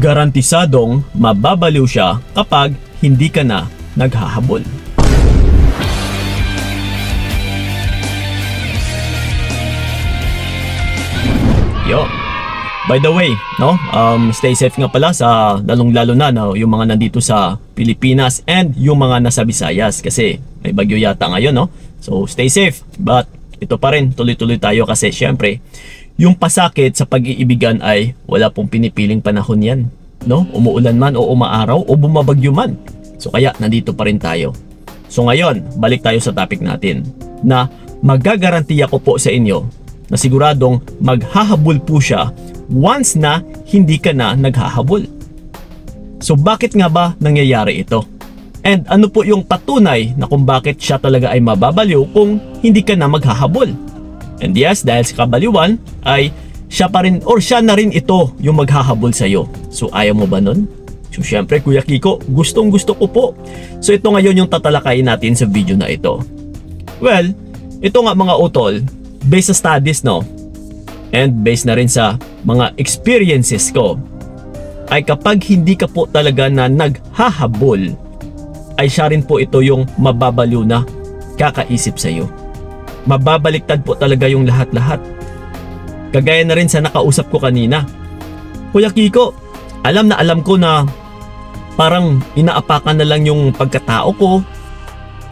garantisadong mababaliw siya kapag hindi ka na naghahabol. Yo. By the way, no, stay safe nga pala sa lalong-lalo na yung mga nandito sa Pilipinas and yung mga nasa Visayas kasi may bagyo yata ngayon, no? So stay safe, but ito pa rin, tuloy-tuloy tayo kasi syempre yung pasakit sa pag-iibigan ay wala pong pinipiling panahon yan, no? Umuulan man o umaaraw o bumabagyo man. So kaya nandito pa rin tayo. So ngayon, balik tayo sa topic natin na magagarantiya ko po sa inyo na siguradong maghahabol po siya once na hindi ka na naghahabol. So bakit nga ba nangyayari ito? And ano po yung patunay na kung bakit siya talaga ay mababaliw kung hindi ka na maghahabol? And yes, dahil sa kabaliwan ay siya pa rin or siya na rin ito yung maghahabol sa'yo. So ayaw mo ba nun? So syempre Kuya Kiko, gustong gusto ko po. So ito ngayon yung tatalakayin natin sa video na ito. Well, ito nga mga utol, based sa studies, no, and based na rin sa mga experiences ko, ay kapag hindi ka po talaga na naghahabol, ay siya rin po ito yung mababaliw na kakaisip sa iyo. Mababaliktad po talaga yung lahat-lahat. Kagaya na rin sa nakausap ko kanina. Kuya Kiko, alam na alam ko na parang inaapakan na lang yung pagkatao ko,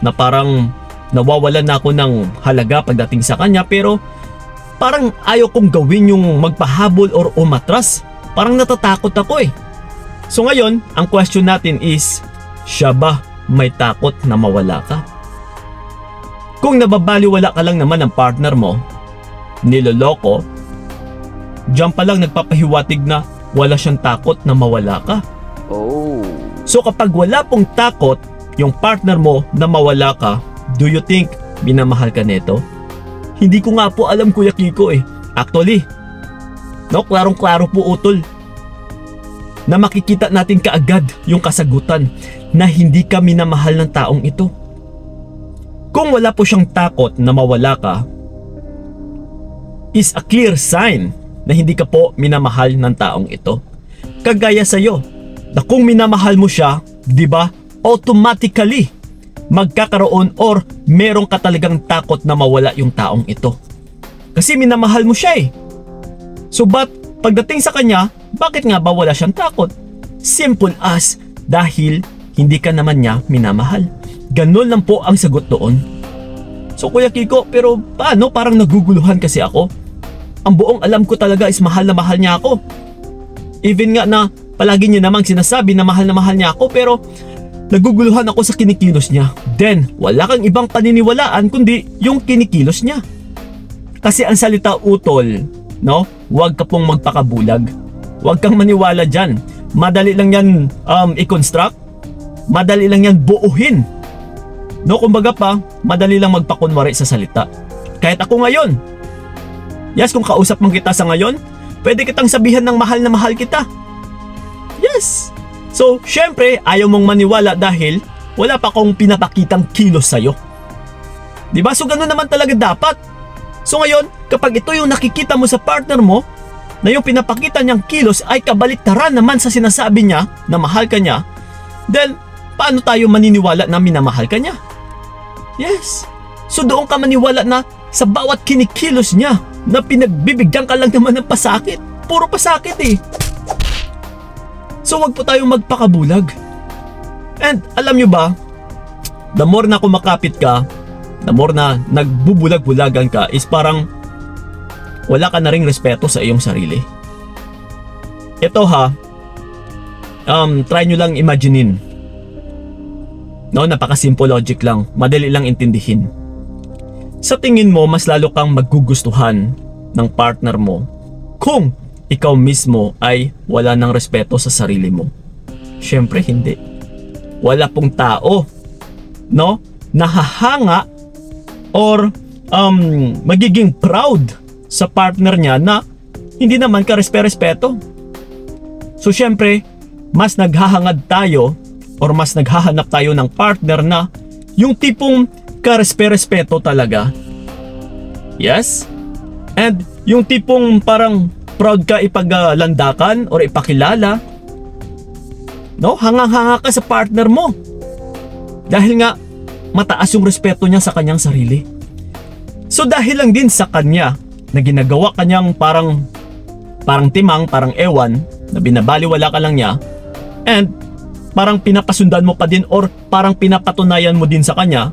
na parang nawawalan na ako ng halaga pagdating sa kanya, pero parang ayaw kong gawin yung magpahabol or umatras. Parang natatakot ako eh. So ngayon, ang question natin is, siya ba may takot na mawala ka? Kung nababaliwala ka lang naman ng partner mo, niloloko, diyan pa lang nagpapahiwatig na wala siyang takot na mawala ka. Oh. So kapag wala pong takot yung partner mo na mawala ka, do you think minamahal ka nito? Hindi ko nga po alam Kuya Kiko eh. Actually, no, klarong-klaro po utol na makikita natin kaagad yung kasagutan na hindi ka minamahal ng taong ito. Kung wala po siyang takot na mawala ka, is a clear sign na hindi ka po minamahal ng taong ito. Kagaya sa'yo, na kung minamahal mo siya, di ba, automatically magkakaroon or meron ka talagang takot na mawala yung taong ito. Kasi minamahal mo siya eh. So but pagdating sa kanya, bakit nga ba wala siyang takot? Simple as dahil hindi ka naman niya minamahal. Ganun lang po ang sagot doon. So Kuya Kiko, pero paano? Parang naguguluhan kasi ako. Ang buong alam ko talaga is mahal na mahal niya ako. Even nga na palagi niya namang sinasabi na mahal niya ako, pero naguguluhan ako sa kinikilos niya. Then, wala kang ibang paniniwalaan kundi yung kinikilos niya. Kasi ang salita utol, no? Huwag ka pong magpakabulag. Huwag kang maniwala dyan. Madali lang yan i-construct. Madali lang yan buuhin. No, kumbaga pa, madali lang magpakunwari sa salita. Kahit ako ngayon. Yes, kung kausap mong kita sa ngayon, pwede kitang sabihan ng mahal na mahal kita. Yes. So, syempre, ayaw mong maniwala dahil wala pa akong pinapakitang kilos sa'yo. Diba? So, ganun naman talaga dapat. So, ngayon, kapag ito yung nakikita mo sa partner mo, na yung pinapakita niyang kilos ay kabaliktaran naman sa sinasabi niya na mahal ka niya, then, paano tayo maniniwala na minamahal ka niya? Yes. So, doon ka maniwala na sa bawat kinikilos niya na pinagbibigyan ka lang naman ng pasakit. Puro pasakit eh. So wag po tayong magpakabulag. And alam nyo ba, the more na kumakapit ka, the more na nagbubulag-bulagan ka, is parang wala ka na ring respeto sa iyong sarili. Ito ha, try nyo lang imaginein. No, napaka-simple logic lang, madali lang intindihin. Sa tingin mo, mas lalo kang magugustuhan ng partner mo kung ikaw mismo ay wala ng respeto sa sarili mo? Syempre hindi. Wala pong tao, no, nahahanga or magiging proud sa partner niya na hindi naman ka respeto. So syempre, mas naghahangad tayo or mas naghahanap tayo ng partner na yung tipong karespeto talaga. Yes? And yung tipong parang proud ka ipaglandakan or ipakilala No? Hangang-hanga ka sa partner mo. Dahil nga, mataas yung respeto niya sa kanyang sarili. So dahil lang din sa kanya, na ginagawa kanyang parang timang, parang ewan, na binabaliwala ka lang niya, and parang pinapasundan mo pa din or parang pinapatunayan mo din sa kanya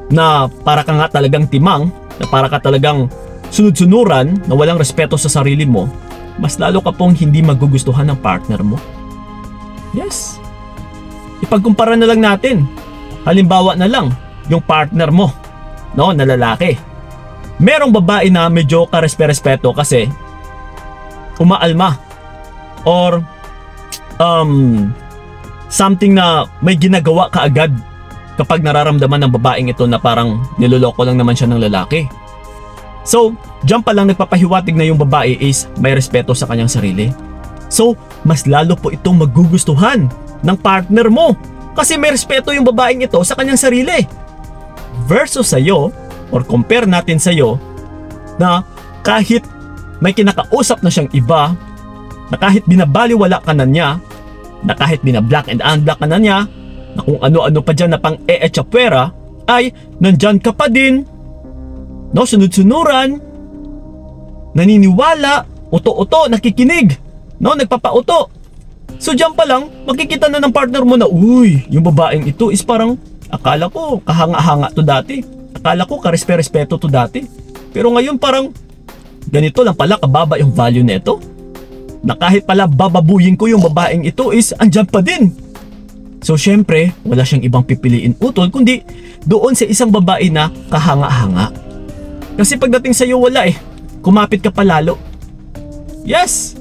na para ka nga talagang timang, na para ka talagang sunod-sunuran, na walang respeto sa sarili mo, mas lalo ka pong hindi magugustuhan ng partner mo. Yes. Ipagkumpara na lang natin. Halimbawa na lang, yung partner mo, no, na lalaki. Merong babae na medyo karespe-respeto kasi umaalma or something na may ginagawa kaagad kapag nararamdaman ng babaeng ito na parang niloloko lang naman siya ng lalaki. So, diyan pa lang nagpapahiwatig na yung babae is may respeto sa kanyang sarili. So, mas lalo po itong magugustuhan ng partner mo kasi may respeto yung babaeng ito sa kanyang sarili. Versus sa'yo, or compare natin sa'yo, na kahit may kinakausap na siyang iba, na kahit binabaliwala ka na niya, na kahit binablock and unblock ka na niya, na kung ano-ano pa dyan na pang e-echapwera, ay nandyan ka pa din, no, sunod-sunuran, naniniwala, uto-uto, nakikinig, no, nagpapauto. So dyan pa lang, makikita na ng partner mo na, uy, yung babaeng ito is parang, akala ko kahanga-hanga to dati, akala ko karespe-respeto to dati, pero ngayon parang ganito lang pala kababa yung value nito, na kahit pala bababuyin ko yung babaeng ito is andyan pa din. So syempre, wala siyang ibang pipiliin utol kundi doon sa isang babae na kahanga-hanga. Kasi pagdating sa'yo wala kumapit ka palalo. Yes!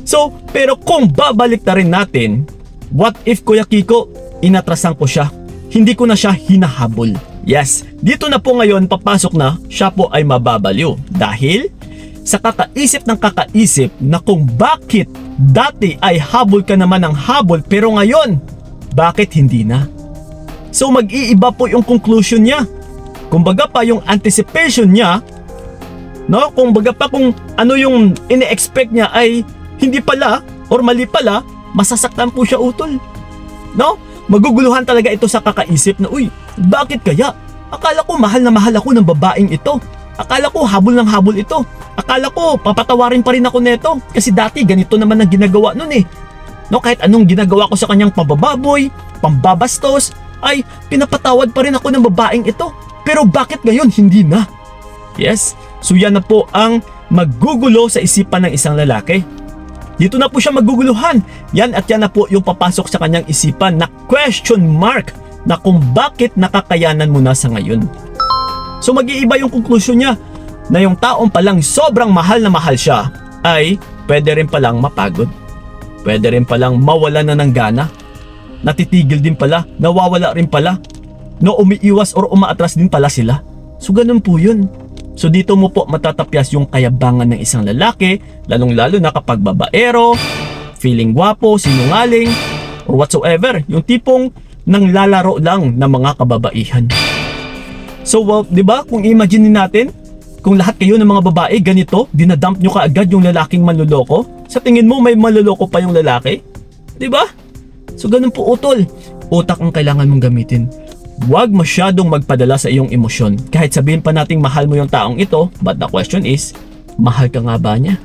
So, pero kung babalik na rin natin, what if Kuya Kiko, inatrasan ko siya, hindi ko na siya hinahabol. Yes, dito na po ngayon papasok na siya po ay mababaliw. Dahil sa kakaisip ng kakaisip na kung bakit dati ay habol ka naman ng habol pero ngayon, bakit hindi na? So mag-iiba po yung conclusion niya. Kumbaga pa yung anticipation niya, no? Kumbaga pa kung ano yung ine-expect niya ay hindi pala or mali pala, masasaktan po siya utol. No? Maguguluhan talaga ito sa kakaisip na, uy, bakit kaya? Akala ko mahal na mahal ako ng babaeng ito. Akala ko habol ng habol ito. Akala ko papatawarin pa rin ako neto kasi dati ganito naman ang ginagawa nun No, kahit anong ginagawa ko sa kanyang pambababoy, pambabastos, ay pinapatawad pa rin ako ng babaeng ito. Pero bakit ngayon hindi na? Yes, so yan na po ang magugulo sa isipan ng isang lalaki. Dito na po siya maguguluhan. Yan at yan na po yung papasok sa kanyang isipan na question mark na kung bakit nakakayanan mo na sa ngayon. So mag-iiba yung conclusion niya na yung taong palang sobrang mahal na mahal siya ay pwede rin palang mapagod. Pwede rin palang mawala na ng gana. Natitigil din pala, nawawala rin pala. No, umiiwas or umaatras din pala sila. So ganun po yun. So dito mo po matatapyas yung kayabangan ng isang lalaki, lalong-lalo na kapag babaero, feeling gwapo, sinungaling, or whatsoever. Yung tipong nanglalaro lang ng mga kababaihan. So, di ba? Kung imagine natin, kung lahat kayo ng mga babae ganito, dinadump nyo kaagad yung lalaking manloloko, sa tingin mo may manloloko pa yung lalaki? Di ba? So, ganun po utol. Utak ang kailangan mong gamitin. Huwag masyadong magpadala sa iyong emosyon. Kahit sabihin pa nating mahal mo yung taong ito, but the question is, mahal ka nga ba niya?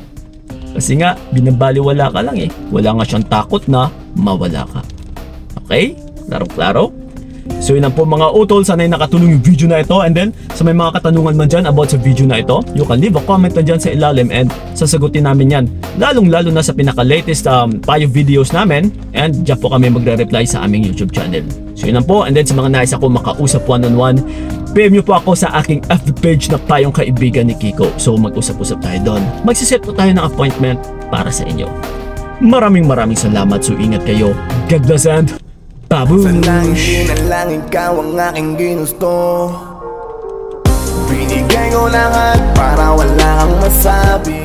Kasi nga, binabaliwala ka lang Wala nga siyang takot na mawala ka. Okay? Klaro-klaro? So yun ang po mga utol, sana'y nakatulong yung video na ito, and then sa may mga katanungan man dyan about sa video na ito, you can leave a comment na dyan sa ilalim and sasagutin namin yan, lalong-lalo na sa pinaka-latest payo videos namin, and dyan po kami magre-reply sa aming YouTube channel. So yun ang po, and then sa mga nais ako makausap one-on-one, PM nyo po ako sa aking FB page na Payong Kaibigan ni Kiko. So mag-usap-usap tayo doon. Magsiset po tayo ng appointment para sa inyo. Maraming salamat, so ingat kayo. God bless and babush! Sanangin na lang ikaw ang aking ginusto. Binigay ko lahat para wala kang masabi.